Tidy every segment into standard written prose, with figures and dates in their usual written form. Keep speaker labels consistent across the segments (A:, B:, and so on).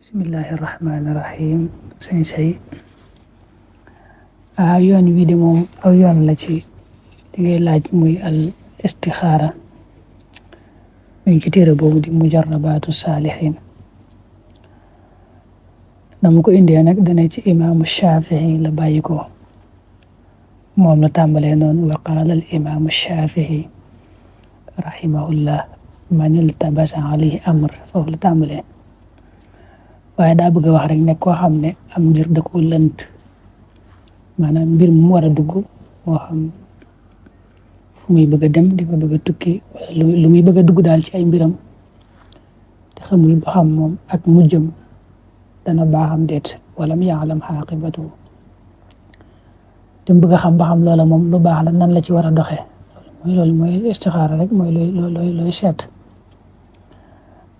A: Bismillahirrahmanirrahim. Sëñ say yoon wi de moom aw yoon la ci li ngay laaj muy al istixaara ñu ci téere boobu di mujarrabaatu saalihin. na mu ko indee nag dana ci imaamu Shafii la bàyyi ko moom la tàmbalee noonu wa qaala al imaamu Shafii rahimahullah man iltabasa alayhi amr foofu la tàmbalee waaye daa bëgg a wax rek ne koo xam ne am mbir da ko lënt maanaam mbir mu war a dugg moo xam fu muy bëgg a dem di fa bëgg a tukki wala lu muy bëgg a dugg daal ci ay mbiram te xamul ba xam moom ak mujjam dana baaxam déet wala mu yaalam xaaqibatu te mu bëgg a xam ba xam loola moom lu baax la nan la ci war a doxee loolu mooy istixaara rek mooy looy seet.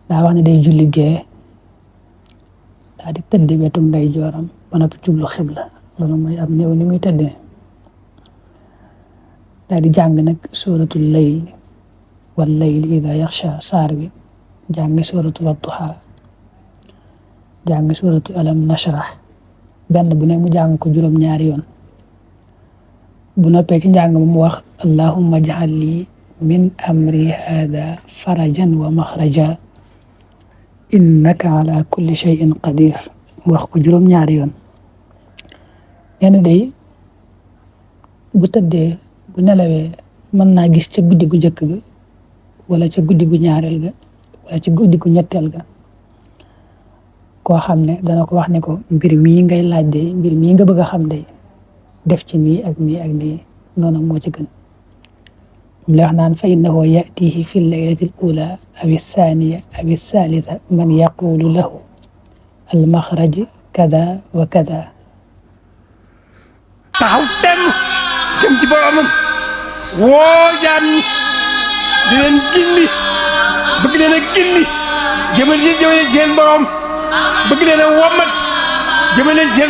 A: daa wax ne day julli gee daa di tëdd wetu nday jooram ba noppi jublu xibla loolu mooy am néew ni muy tëddee daa di jàng nag suratul layl wal layli ida yaxsha saar bi jàng suratul wadduha jàng suratu alam nashrah benn bu ne mu jàng ko juróom-ñaari yoon bu noppee ci njàng mu wax allahumma jaal li min amri hada farajan wa maxraja innaka ala kulli shay'in qadir mu wax ko juróom-ñaari yoon. nee na day bu tëddee bu nelawee mën naa gis ca guddi gu njëkk ga wala ca guddi gu ñaareel ga wala ca guddi gu ñetteel ga koo xam ne dana ko wax ne ko mbir mii ngay laaj de mbir mii nga bëgg a xam de def ci nii ak nii ak nii noonu moo ci gën mu lay wax naan fa innahu yatihi fi laylati al ula aw thaniya aw thalitha man yaqulu lahu al maxraj kada wa kada.
B: taxaw dem jëm ci boromam woo jaam ñi di leen gindi bëgg leen a gindi jëmale seen borom bëgg leen a wommat jëmale seen